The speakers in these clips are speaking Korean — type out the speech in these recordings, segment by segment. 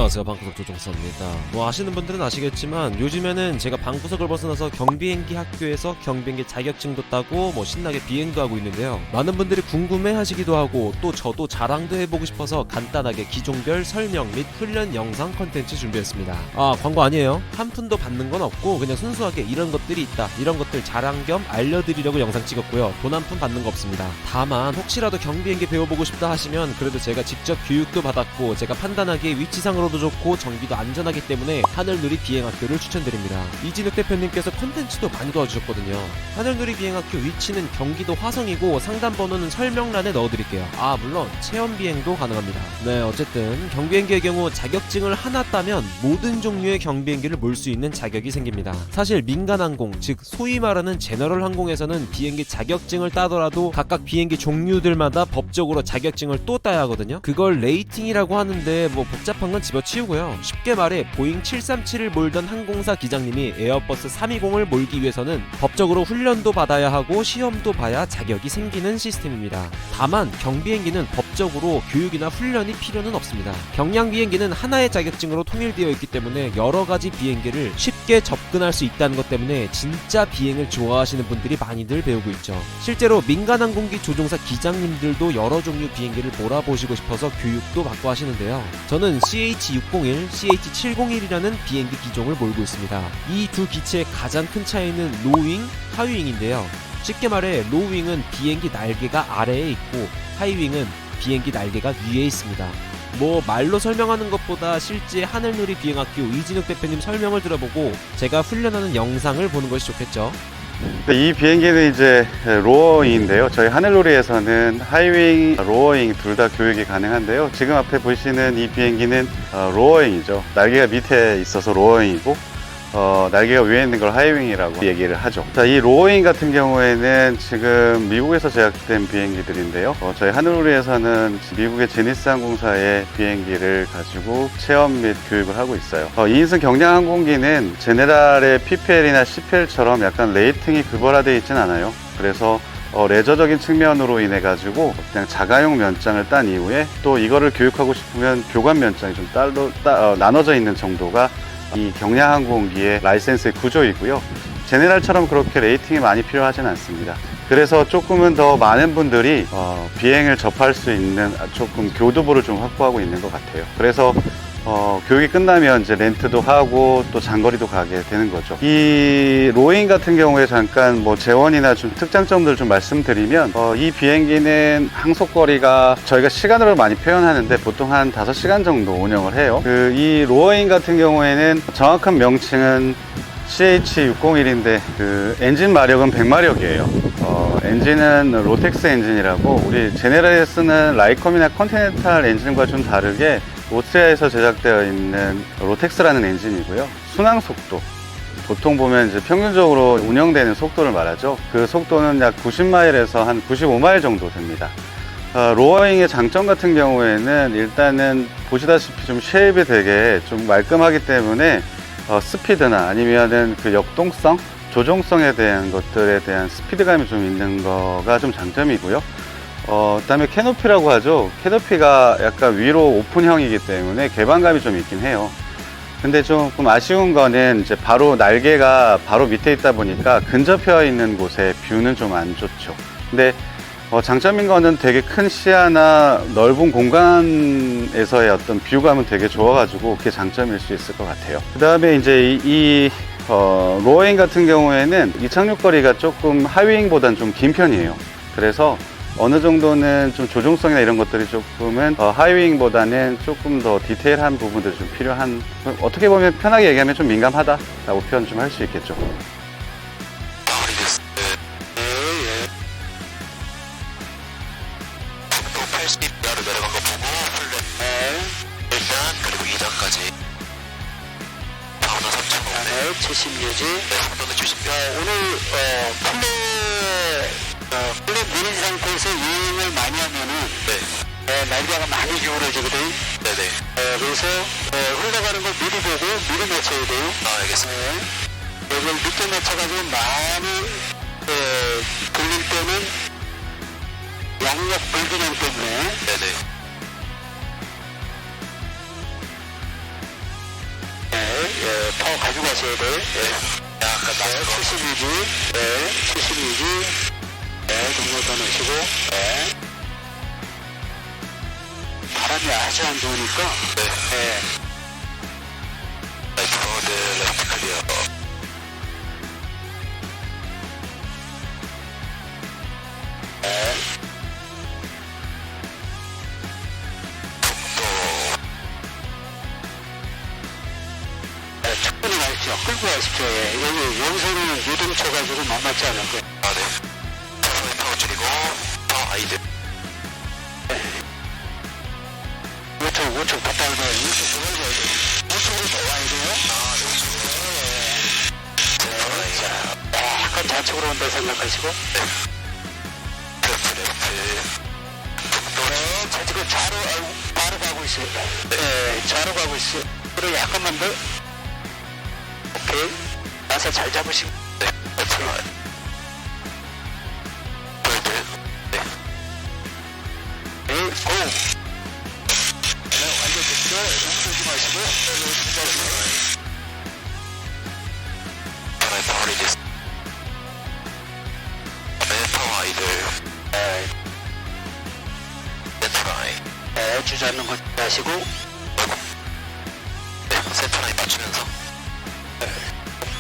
안녕하세요, 방구석 조종사입니다. 뭐 아시는 분들은 아시겠지만 요즘에는 제가 방구석을 벗어나서 경비행기 학교에서 경비행기 자격증도 따고 뭐 신나게 비행도 하고 있는데요. 많은 분들이 궁금해 하시기도 하고 또 저도 자랑도 해보고 싶어서 간단하게 기종별 설명 및 훈련 영상 컨텐츠 준비했습니다. 아, 광고 아니에요. 한 푼도 받는 건 없고 그냥 순수하게 이런 것들이 있다, 이런 것들 자랑 겸 알려드리려고 영상 찍었고요. 돈 한 푼 받는 거 없습니다. 다만 혹시라도 경비행기 배워보고 싶다 하시면 그래도 제가 직접 교육도 받았고 제가 판단하기에 위치상으로도 좋고 정비도 안전하기 때문에 하늘누리 비행학교를 추천드립니다. 이진욱 대표님께서 콘텐츠도 많이 도와주셨거든요. 하늘누리 비행학교 위치는 경기도 화성이고 상담 번호는 설명란에 넣어드릴게요. 아, 물론 체험 비행도 가능합니다. 네, 어쨌든 경비행기의 경우 자격증을 하나 따면 모든 종류의 경비행기를 몰 수 있는 자격이 생깁니다. 사실 민간항공, 즉 소위 말하는 제너럴 항공에서는 비행기 자격증을 따더라도 각각 비행기 종류들마다 법적으로 자격증을 또 따야 하거든요. 그걸 레이팅이라고 하는데 뭐 복잡한 건 집어치우고요. 쉽게 말해 보잉 737을 몰던 항공사 기장님이 에어버스 320을 몰기 위해서는 법적으로 훈련도 받아야 하고 시험도 봐야 자격이 생기는 시스템입니다. 다만 경비행기는 법적으로 교육이나 훈련이 필요는 없습니다. 경량 비행기는 하나의 자격증으로 통일되어 있기 때문에 여러가지 비행기를 쉽게 접근할 수 있다는 것 때문에 진짜 비행을 좋아하시는 분들이 많이들 배우고 있죠. 실제로 민간항공기 조종사 기장님들도 여러 종류 비행기를 몰아보시고 싶어서 교육도 받고 하시는데요. 저는 CH601, CH701이라는 비행기 기종을 몰고 있습니다. 이 두 기체의 가장 큰 차이는 로윙, 하위윙인데요. 쉽게 말해 로윙은 비행기 날개가 아래에 있고 하이윙은 비행기 날개가 위에 있습니다. 뭐 말로 설명하는 것보다 실제 하늘누리 비행학교 이진욱 대표님 설명을 들어보고 제가 훈련하는 영상을 보는 것이 좋겠죠. 이 비행기는 이제 로어윙인데요. 저희 하늘놀이에서는 하이윙, 로어윙 둘 다 교육이 가능한데요. 지금 앞에 보시는 이 비행기는 로어윙이죠. 날개가 밑에 있어서 로어윙이고 날개가 위에 있는 걸 하이윙이라고 얘기를 하죠. 자, 이 로어윙 같은 경우에는 지금 미국에서 제작된 비행기들인데요. 저희 하늘놀이에서는 미국의 제니스 항공사의 비행기를 가지고 체험 및 교육을 하고 있어요. 2인승 경량 항공기는 제네랄의 PPL이나 CPL처럼 약간 레이팅이 구별화되어 있진 않아요. 그래서 레저적인 측면으로 인해 가지고 그냥 자가용 면장을 딴 이후에 또 이거를 교육하고 싶으면 교관 면장이 좀 따로 나눠져 있는 정도가 이 경량항공기의 라이센스의 구조이고요. 제네랄처럼 그렇게 레이팅이 많이 필요하진 않습니다. 그래서 조금은 더 많은 분들이 비행을 접할 수 있는 조금 교두보를 좀 확보하고 있는 것 같아요. 그래서 교육이 끝나면 이제 렌트도 하고 또 장거리도 가게 되는 거죠. 이 로잉 같은 경우에 잠깐 뭐 재원이나 좀 특장점들 좀 말씀드리면 이 비행기는 항속거리가 저희가 시간으로 많이 표현하는데 보통 한 5시간 정도 운영을 해요. 이 로잉 같은 경우에는 정확한 명칭은 CH601인데 엔진 마력은 100마력이에요. 엔진은 로텍스 엔진이라고 우리 제네럴에 쓰는 라이컴이나 컨티넨탈 엔진과 좀 다르게 오스트리아에서 제작되어 있는 로텍스라는 엔진이고요. 순항 속도, 보통 보면 이제 평균적으로 운영되는 속도를 말하죠. 그 속도는 약 90마일에서 한 95마일 정도 됩니다. 로어윙의 장점 같은 경우에는 일단은 보시다시피 좀 쉐입이 되게 좀 말끔하기 때문에 스피드나 아니면은 그 역동성, 조종성에 대한 것들에 대한 스피드감이 좀 있는 거가 좀 장점이고요. 그다음에 캐노피라고 하죠. 캐노피가 약간 위로 오픈형이기 때문에 개방감이 좀 있긴 해요. 근데 조금 아쉬운 거는 이제 바로 날개가 바로 밑에 있다 보니까 근접해 있는 곳에 뷰는 좀 안 좋죠. 근데 장점인 거는 되게 큰 시야나 넓은 공간에서의 어떤 뷰감은 되게 좋아가지고 그게 장점일 수 있을 것 같아요. 그 다음에 이제 로어윙 같은 경우에는 이착륙거리가 조금 하이윙보다는 좀 긴 편이에요. 그래서 어느 정도는 좀 조종성이나 이런 것들이 조금은 하이윙보다는 조금 더 디테일한 부분들이 좀 필요한, 어떻게 보면 편하게 얘기하면 좀 민감하다라고 표현 좀 할 수 있겠죠. 그리고 2단까지 방어도 3.5 70 유지 속도는 70 오늘 플랫 내린 상태에서 유행을 많이 하면은 날개가 많이 기울어지거든. 네네. 그래서 흘러가는 걸 미리 보고 미리 맞춰야 돼요. 알겠습니다. 이걸 늦게 맞춰가지고 많이 돌릴 때는 양력 불균형 때문에 네네. 파워 가져가셔야 돼. 약간 72G. 네, 72G. 네, 동력 더 넣으시고. 네. 바람이 아주 안 좋으니까. 네. 라이트 모드, 레프트 클리어. 충분히 가십시오. 끌고 가십시오. 예. 여기서는 유동쳐가지고 만만치 않을 거예요. 아, 네. 파워 줄이고, 파워 아이드. 네. 5초 더 빨리 가야 돼. 5초 더 가야 돼. 5초로 더 와야 돼요? 아, 네, 5초. 네. 자, 약간 좌측으로 온다 생각하시고. 네. 레프트. 네, 자, 지금 바로 가고 있어요. 네, 좌로 가고 있어요. 그리고 약간만 더. 오케이. 나서 잘 잡으시고. 네. 네. 네, 고! 네, 완전 됐죠? 움직이지 마시고. 파워 아이들. 네. 세트라이. 네, 주저앉는 거 하시고. 네, 세트라이 맞추면서.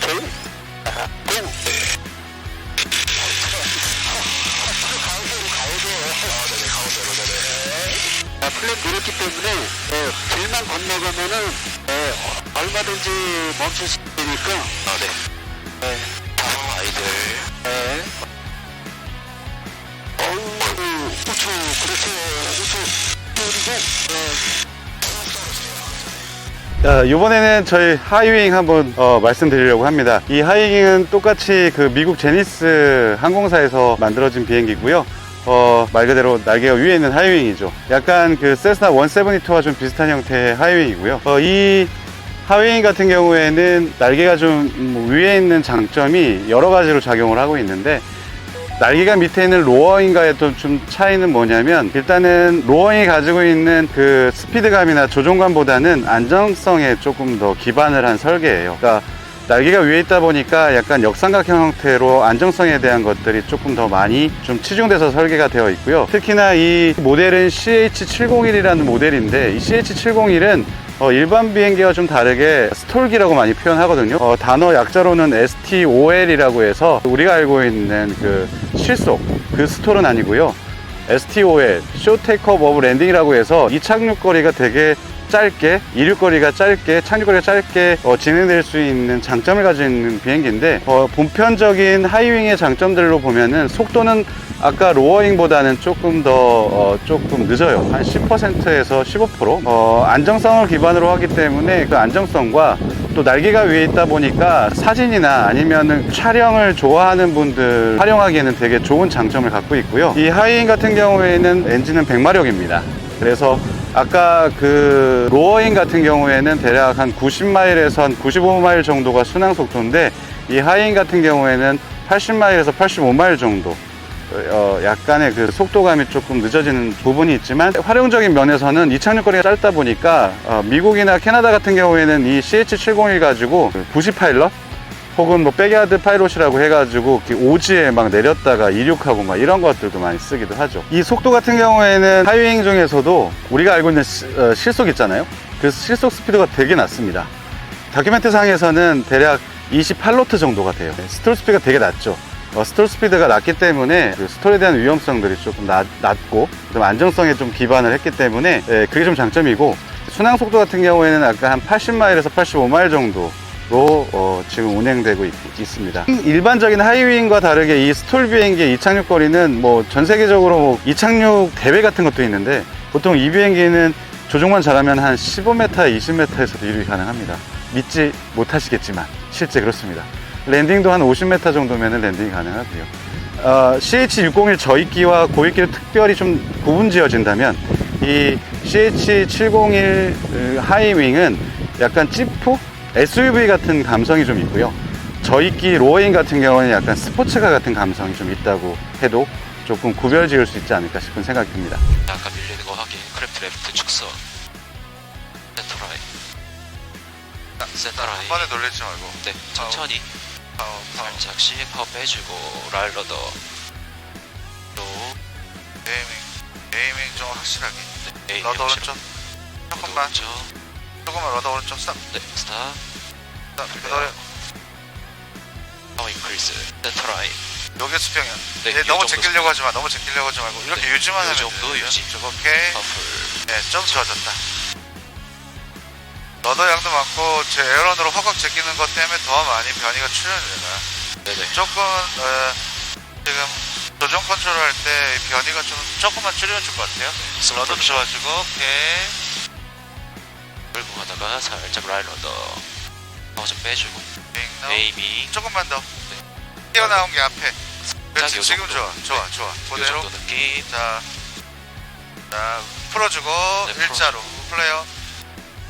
오케이. 고! 플랫 누렸기 때문에 길만 건너가면은 얼마든지 멈출 수 있으니까. 아, 네. 네. 파워 아이들. 네. 우측, 그렇죠. 우측. 그리고 이번에는 저희 하이윙 한번 말씀드리려고 합니다. 이 하이윙은 똑같이 그 미국 제니스 항공사에서 만들어진 비행기고요. 말 그대로 날개가 위에 있는 하이윙이죠. 약간 그 세스나 172와 좀 비슷한 형태의 하이윙이고요. 이 하이윙 같은 경우에는 날개가 좀 위에 있는 장점이 여러 가지로 작용을 하고 있는데, 날개가 밑에 있는 로어윙과의 좀 차이는 뭐냐면, 일단은 로어윙이 가지고 있는 그 스피드감이나 조종감보다는 안정성에 조금 더 기반을 한 설계예요. 그러니까 날개가 위에 있다 보니까 약간 역삼각형 형태로 안정성에 대한 것들이 조금 더 많이 좀 치중돼서 설계가 되어 있고요. 특히나 이 모델은 CH701이라는 모델인데, 이 CH701은 일반 비행기와 좀 다르게 스톨기라고 많이 표현하거든요. 단어 약자로는 STOL이라고 해서 우리가 알고 있는 그 실속, 그 스톨은 아니고요. STOL, Short Takeoff of Landing이라고 해서 이 착륙거리가 되게 짧게, 이륙거리가 짧게, 착륙거리가 짧게 진행될 수 있는 장점을 가지고 있는 비행기인데, 보편적인 하이윙의 장점들로 보면은 속도는 아까 로어윙보다는 조금 더 조금 늦어요. 한 10%에서 15%. 안정성을 기반으로 하기 때문에 그 안정성과 또 날개가 위에 있다 보니까 사진이나 아니면은 촬영을 좋아하는 분들 활용하기에는 되게 좋은 장점을 갖고 있고요. 이 하이윙 같은 경우에는 엔진은 100마력입니다. 그래서 아까 그 로어윙 같은 경우에는 대략 한 90마일에서 한 95마일 정도가 순항 속도인데, 이 하이윙 같은 경우에는 80마일에서 85마일 정도 약간의 그 속도감이 조금 늦어지는 부분이 있지만, 활용적인 면에서는 이 착륙거리가 짧다 보니까 미국이나 캐나다 같은 경우에는 이 CH701 가지고 부시 파일럿 혹은 뭐 백야드 파이롯이라고 해가지고 오지에 막 내렸다가 이륙하고 막 이런 것들도 많이 쓰기도 하죠. 이 속도 같은 경우에는 하이윙 중에서도 우리가 알고 있는 실속 있잖아요. 그 실속 스피드가 되게 낮습니다. 다큐멘트 상에서는 대략 28노트 정도가 돼요. 스톨 스피드가 되게 낮죠. 스톨 스피드가 낮기 때문에 그 스톨에 대한 위험성들이 조금 낮고 좀 안정성에 좀 기반을 했기 때문에 그게 좀 장점이고, 순항 속도 같은 경우에는 아까 한 80마일에서 85마일 정도 로 지금 운행되고 있습니다. 일반적인 하이윙과 다르게 이 스톨 비행기의 이착륙거리는 뭐 전 세계적으로 뭐 이착륙 대회 같은 것도 있는데, 보통 이 비행기는 조종만 잘하면 한 15m, 20m에서도 이륙이 가능합니다. 믿지 못하시겠지만 실제 그렇습니다. 랜딩도 한 50m 정도면 랜딩이 가능하고요. CH601 저입기와 고입기를 특별히 좀 구분 지어진다면, 이 CH701 하이윙은 약간 지프? SUV 같은 감성이 좀 있고요. 저입기 로어윙 같은 경우는 약간 스포츠카 같은 감성이 좀 있다고 해도 조금 구별 지을 수 있지 않을까 싶은 생각이 듭니다. 아까 밀리는 거 확인. 크래프트 레프트 축소. 세트라이. 센터라인. 한 번에 놀리지 말고. 네, 천천히. 파워. 살짝씩 파워 빼주고 라일러더. 또 에이밍 좀 확실하게. 에이밍 러더 확실하게. 오른쪽. 조금만. 조금만 러더 오른쪽. 스탑. 네, 스탑. 그다음에 파워 인크리스. 센터라인. 요게 수평이야. 네, 얘 요 너무 정도 제끼려고 하지 마. 너무 제끼려고 하지 말고 이렇게 네, 유지만 요 하면 정도 돼요. 유지. 오케이. 퍼플. 네, 좀 좋아졌다. 러더 양도 많고 제 에어런으로 확확 제끼는 것 때문에 더 많이 변이가 출현되나. 네네. 조금 지금 조정 컨트롤 할 때 변이가 좀 조금만 줄여줄 것 같아요. 러더 좋아지고 오케이. 끌고 가다가 살짝 라일러더. 파워 좀 빼주고. 빅노. 에이밍. 조금만 더. 튀어나온 게 앞에. 그렇지. 요 지금 정도. 좋아. 네. 좋아. 요 그대로. 정도 느낌. 자, 풀어주고 네, 일자로 플레이어.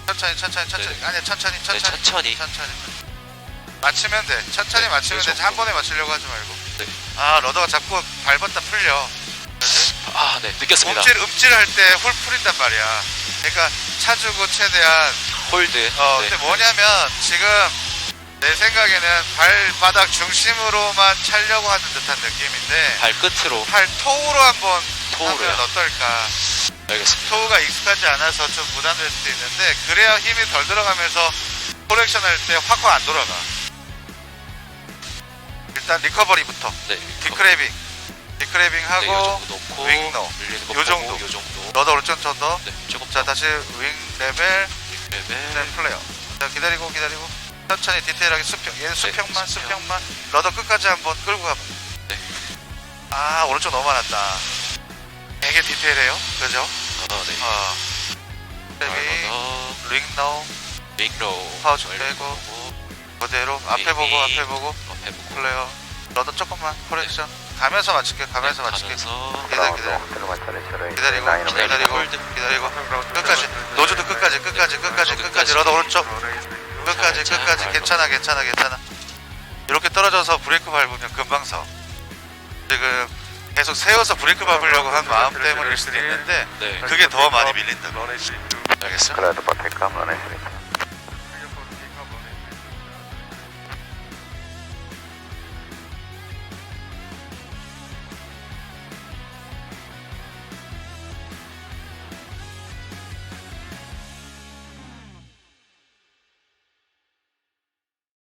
천천히. 네. 아니 천천히. 네, 천천히. 맞추면 돼. 천천히 네, 맞추면 요 돼. 정도. 한 번에 맞추려고 하지 말고. 네. 아, 러더가 자꾸 밟았다 풀려. 그지? 아, 네, 느꼈습니다. 음질할 때 홀 풀린단 말이야. 그러니까 차주고 최대한 홀드. 네. 근데 뭐냐면 지금 내 생각에는 발바닥 중심으로만 차려고 하는 듯한 느낌인데 발끝으로. 팔 토우로 한번 토우로요? 하면 어떨까? 알겠습니다. 토우가 익숙하지 않아서 좀 부담될 수도 있는데 그래야 힘이 덜 들어가면서 코렉션 할 때 확확 안 돌아가. 일단 리커버리부터 네. 디크래빙 하고 네, 요 정도 놓고 윙노. 밀리는 거 요 정도. 보고, 요 정도. 러더 오른쪽 더. 네, 조금 자 다시 윙 레벨 레벨. 플레이어. 자 기다리고 천천히 디테일하게 수평. 얘는 수평만. 수평. 러더 끝까지 한번 끌고 가봐. 네. 아 오른쪽 너무 많았다. 되게 디테일해요. 그죠? 네. 레벨 링노 윙로. 파워 좀 빼고 그대로 앞에 보고 앞에 보고. 플레이어. 러더 조금만 코렉션. 가면서 맞출게. 가면서 기다리고 끝까지 노즈도 끝까지 러더 오른쪽 끝까지 괜찮아 이렇게 떨어져서 브레이크 밟으면 금방 서. 지금 계속 세워서 브레이크 밟으려고 한 마음 때문일 수도 있는데 네. 그게 더 많이 밀린다. 알겠어? Claro, para que cámara,